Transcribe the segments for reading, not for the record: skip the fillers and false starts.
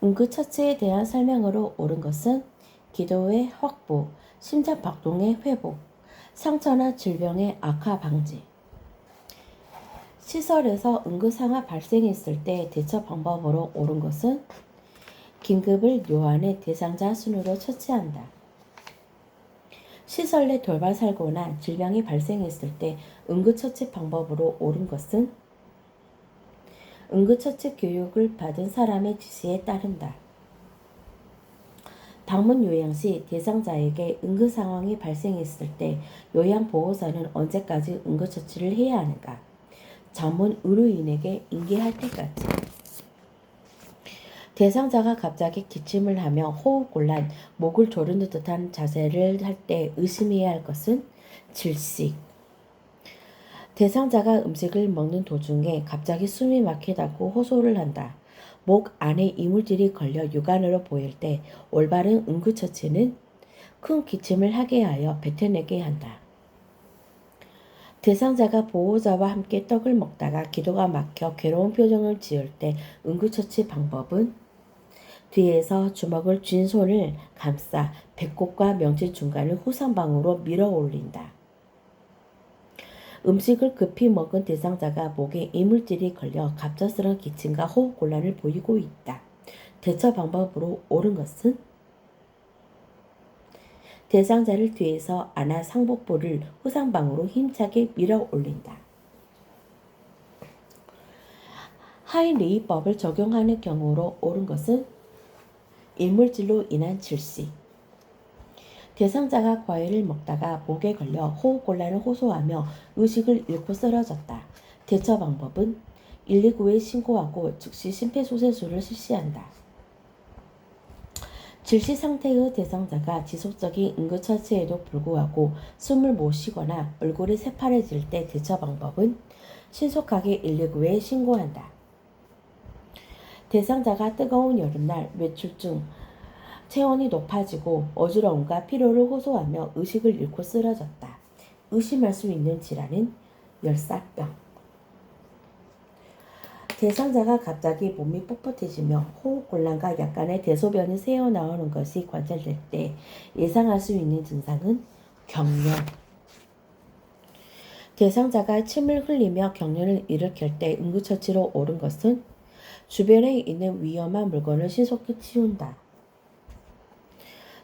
응급처치에 대한 설명으로 옳은 것은 기도의 확보, 심장박동의 회복, 상처나 질병의 악화 방지. 시설에서 응급상황 발생했을 때 대처 방법으로 옳은 것은 긴급을 요한의 대상자 순으로 처치한다. 시설 내 돌발 사고나 질병이 발생했을 때 응급처치 방법으로 옳은 것은 응급처치 교육을 받은 사람의 지시에 따른다. 방문 요양 시 대상자에게 응급상황이 발생했을 때 요양보호사는 언제까지 응급처치를 해야 하는가? 전문 의료인에게 인계할 때까지. 대상자가 갑자기 기침을 하며 호흡곤란, 목을 조르는 듯한 자세를 할 때 의심해야 할 것은 질식. 대상자가 음식을 먹는 도중에 갑자기 숨이 막히다고 호소를 한다. 목 안에 이물질이 걸려 육안으로 보일 때 올바른 응급처치는 큰 기침을 하게 하여 뱉어내게 한다. 대상자가 보호자와 함께 떡을 먹다가 기도가 막혀 괴로운 표정을 지을 때 응급처치 방법은 뒤에서 주먹을 쥔 손을 감싸 배꼽과 명치 중간을 후상방으로 밀어 올린다. 음식을 급히 먹은 대상자가 목에 이물질이 걸려 갑작스러운 기침과 호흡곤란을 보이고 있다. 대처 방법으로 옳은 것은 대상자를 뒤에서 안아 상복부를 후상방으로 힘차게 밀어 올린다. 하이레이법을 적용하는 경우로 옳은 것은 이물질로 인한 질식. 대상자가 과일을 먹다가 목에 걸려 호흡곤란을 호소하며 의식을 잃고 쓰러졌다. 대처 방법은 119에 신고하고 즉시 심폐소생술을 실시한다. 질식 상태의 대상자가 지속적인 응급처치에도 불구하고 숨을 못 쉬거나 얼굴이 새파래질 때 대처 방법은 신속하게 119에 신고한다. 대상자가 뜨거운 여름날, 외출증, 체온이 높아지고 어지러움과 피로를 호소하며 의식을 잃고 쓰러졌다. 의심할 수 있는 질환은 열사병. 대상자가 갑자기 몸이 뻣뻣해지며 호흡곤란과 약간의 대소변이 새어나오는 것이 관찰될 때 예상할 수 있는 증상은 경련. 대상자가 침을 흘리며 경련을 일으킬 때 응급처치로 옳은 것은 주변에 있는 위험한 물건을 신속히 치운다.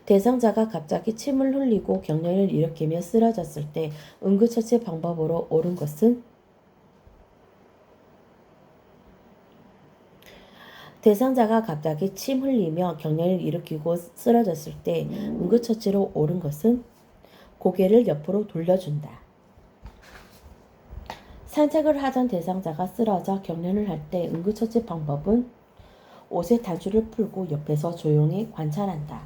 대상자가 갑자기 침을 흘리고 경련을 일으키며 쓰러졌을 때 응급처치 방법으로 옳은 것은 대상자가 갑자기 침 흘리며 경련을 일으키고 쓰러졌을 때 응급처치로 옳은 것은 고개를 옆으로 돌려준다. 산책을 하던 대상자가 쓰러져 경련을 할 때 응급처치 방법은 옷의 단추를 풀고 옆에서 조용히 관찰한다.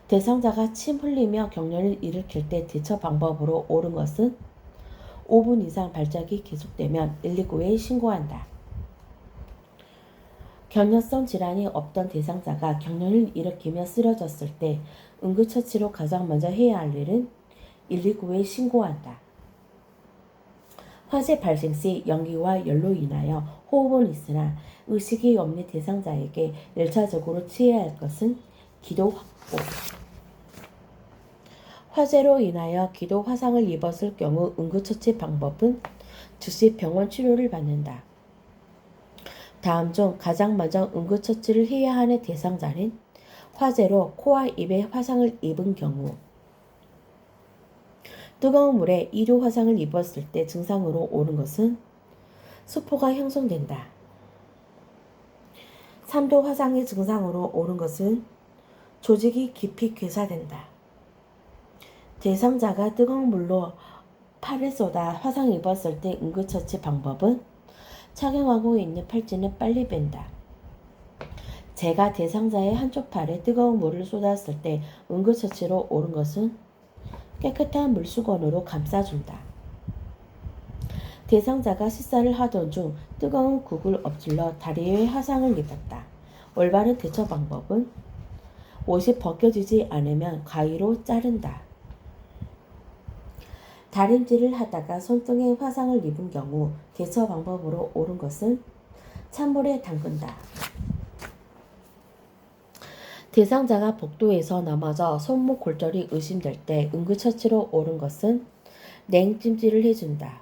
대상자가 침 흘리며 경련을 일으킬 때 대처 방법으로 옳은 것은 5분 이상 발작이 계속되면 119에 신고한다. 경련성 질환이 없던 대상자가 경련을 일으키며 쓰러졌을 때 응급처치로 가장 먼저 해야 할 일은 119에 신고한다. 화재 발생 시 연기와 열로 인하여 호흡은 있으나 의식이 없는 대상자에게 1차적으로 취해야 할 것은 기도 확보. 화재로 인하여 기도 화상을 입었을 경우 응급처치 방법은 즉시 병원 치료를 받는다. 다음 중 가장 먼저 응급처치를 해야 하는 대상자는 화재로 코와 입에 화상을 입은 경우, 뜨거운 물에 2도 화상을 입었을 때 증상으로 옳은 것은 수포가 형성된다. 3도 화상의 증상으로 옳은 것은 조직이 깊이 괴사된다. 대상자가 뜨거운 물로 팔을 쏟아 화상 입었을 때 응급처치 방법은 착용하고 있는 팔찌는 빨리 뺀다. 제가 대상자의 한쪽 팔에 뜨거운 물을 쏟았을 때 응급처치로 옳은 것은 깨끗한 물수건으로 감싸준다. 대상자가 식사를 하던 중 뜨거운 국을 엎질러 다리에 화상을 입었다. 올바른 대처 방법은 옷이 벗겨지지 않으면 가위로 자른다. 다림질을 하다가 손등에 화상을 입은 경우 대처 방법으로 옳은 것은 찬물에 담근다. 대상자가 복도에서 넘어져 손목 골절이 의심될 때 응급처치로 옳은 것은 냉찜질을 해준다.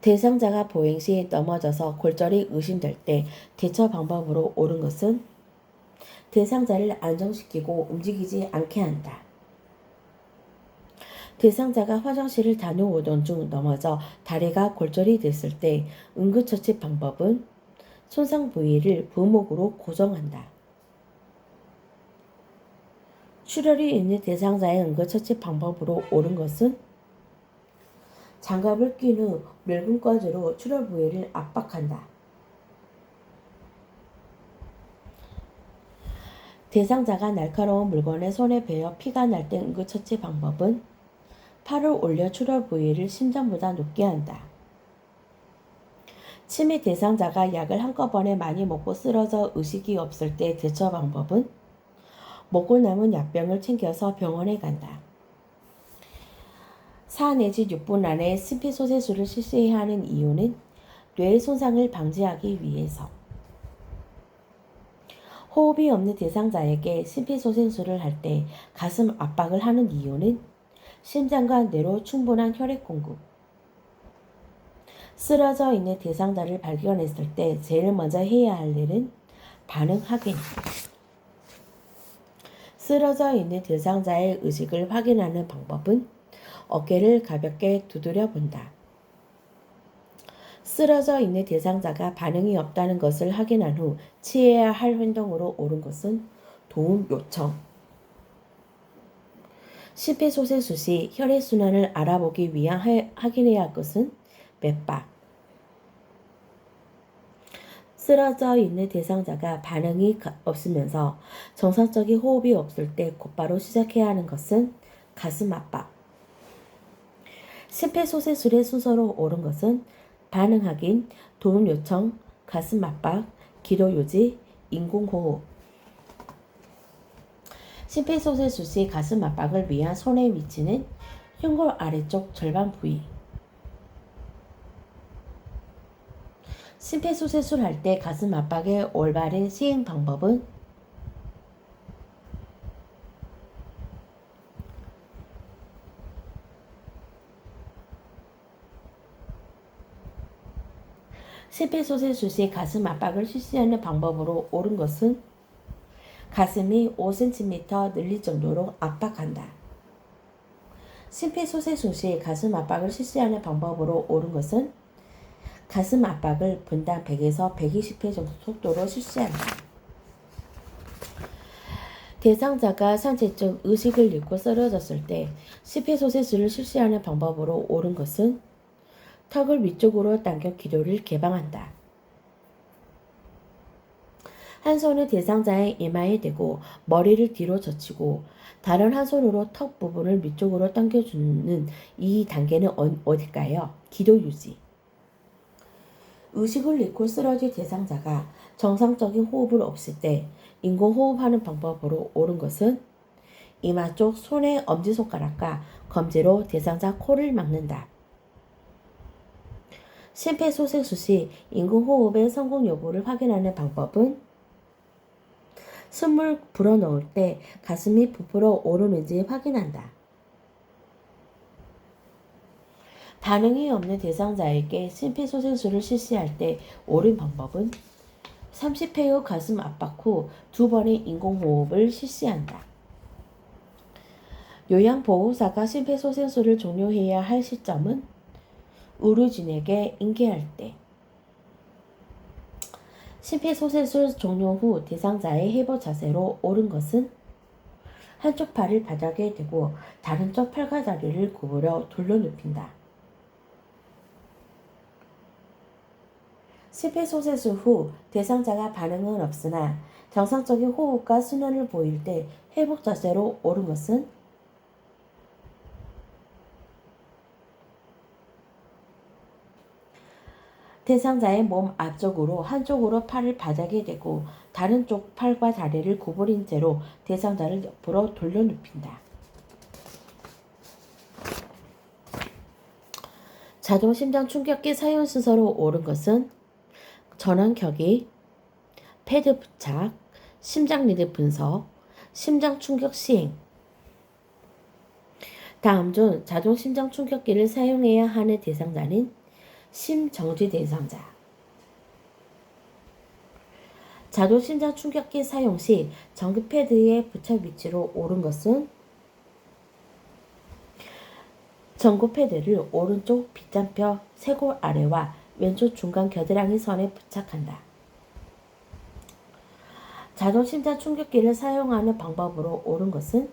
대상자가 보행 시 넘어져서 골절이 의심될 때 대처 방법으로 옳은 것은 대상자를 안정시키고 움직이지 않게 한다. 대상자가 화장실을 다녀오던 중 넘어져 다리가 골절이 됐을 때 응급처치 방법은 손상 부위를 부목으로 고정한다. 출혈이 있는 대상자의 응급처치 방법으로 옳은 것은 장갑을 낀 후 멸균과즈로 출혈 부위를 압박한다. 대상자가 날카로운 물건에 손에 베어 피가 날 때 응급처치 방법은 팔을 올려 출혈 부위를 심장보다 높게 한다. 치매 대상자가 약을 한꺼번에 많이 먹고 쓰러져 의식이 없을 때 대처 방법은 먹고 남은 약병을 챙겨서 병원에 간다. 4 내지 6분 안에 심폐소생술을 실시해야 하는 이유는 뇌의 손상을 방지하기 위해서. 호흡이 없는 대상자에게 심폐소생술을 할 때 가슴 압박을 하는 이유는 심장과 뇌로 충분한 혈액 공급. 쓰러져 있는 대상자를 발견했을 때 제일 먼저 해야 할 일은 반응 확인. 쓰러져 있는 대상자의 의식을 확인하는 방법은 어깨를 가볍게 두드려 본다. 쓰러져 있는 대상자가 반응이 없다는 것을 확인한 후 취해야 할 행동으로 옳은 것은 도움 요청. 심폐소생술 시 혈액순환을 알아보기 위한 확인해야 할 것은 맥박. 쓰러져 있는 대상자가 반응이 없으면서 정상적인 호흡이 없을 때 곧바로 시작해야 하는 것은 가슴 압박. 심폐소생술의 순서로 옳은 것은 반응 확인, 도움 요청, 가슴 압박, 기도 유지, 인공호흡. 심폐소생술 시 가슴 압박을 위한 손의 위치는 흉골 아래쪽 절반 부위. 심폐소생술 할 때 가슴 압박의 올바른 시행 방법은 심폐소생술 시 가슴 압박을 실시하는 방법으로 옳은 것은 가슴이 5cm 늘릴 정도로 압박한다. 심폐소생술 시 가슴 압박을 실시하는 방법으로 옳은 것은 가슴 압박을 분당 100에서 120회 정도 속도로 실시한다. 대상자가 상체 쪽 의식을 잃고 쓰러졌을 때 심폐소생술을 실시하는 방법으로 옳은 것은 턱을 위쪽으로 당겨 기도를 개방한다. 한 손은 대상자의 이마에 대고 머리를 뒤로 젖히고 다른 한 손으로 턱 부분을 위쪽으로 당겨주는 이 단계는 어딜까요? 기도 유지. 의식을 잃고 쓰러진 대상자가 정상적인 호흡을 없을 때 인공호흡하는 방법으로 옳은 것은 이마 쪽 손의 엄지손가락과 검지로 대상자 코를 막는다. 심폐소생술 시 인공호흡의 성공 여부를 확인하는 방법은 숨을 불어넣을 때 가슴이 부풀어 오르는지 확인한다. 반응이 없는 대상자에게 심폐소생술을 실시할 때 옳은 방법은 30회 후 가슴 압박 후 2번의 인공호흡을 실시한다. 요양보호사가 심폐소생술을 종료해야 할 시점은 의료진에게 인계할 때. 심폐소생술 종료 후 대상자의 회복 자세로 옳은 것은 한쪽 팔을 바닥에 대고 다른 쪽 팔과 다리를 구부려 돌려눕힌다. 심폐소생술 후 대상자가 반응은 없으나 정상적인 호흡과 순환을 보일 때 회복 자세로 옳은 것은 대상자의 몸 앞쪽으로 한쪽으로 팔을 바닥에 대고 다른 쪽 팔과 다리를 구부린 채로 대상자를 옆으로 돌려눕힌다. 자동 심장 충격기 사용 순서로 옳은 것은 전원켜기, 패드 부착, 심장 리듬 분석, 심장 충격 시행. 다음 중 자동 심장 충격기를 사용해야 하는 대상자는 심정지 대상자. 자동 심장 충격기 사용 시 전기 패드의 부착 위치로 옳은 것은 전구 패드를 오른쪽 빗장표 쇄골 아래와 왼쪽 중간 겨드랑이 선에 부착한다. 자동 심장 충격기를 사용하는 방법으로 옳은 것은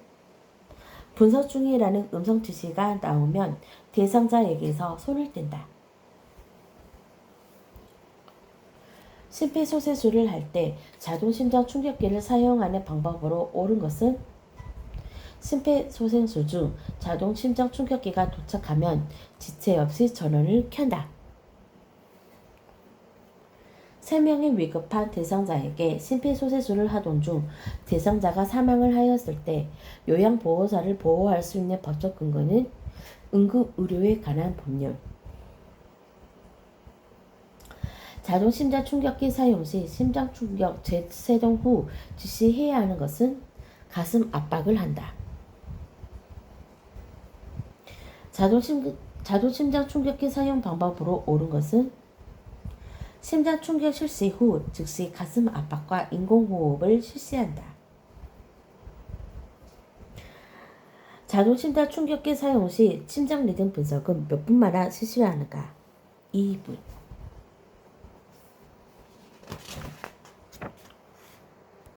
분석 중이라는 음성 지시가 나오면 대상자에게서 손을 뗀다. 심폐소생술을 할 때 자동 심장 충격기를 사용하는 방법으로 옳은 것은 심폐소생술 중 자동 심장 충격기가 도착하면 지체 없이 전원을 켠다. 3명의 위급한 대상자에게 심폐소생술을 하던 중 대상자가 사망을 하였을 때 요양보호사를 보호할 수 있는 법적 근거는 응급의료에 관한 법률. 자동 심장 충격기 사용 시 심장 충격 재세동 후 지시해야 하는 것은 가슴 압박을 한다. 자동 심장 충격기 사용 방법으로 옳은 것은 심장 충격 실시 후 즉시 가슴 압박과 인공호흡을 실시한다. 자동 심장 충격기 사용 시 심장 리듬 분석은 몇 분마다 실시하는가? 2분.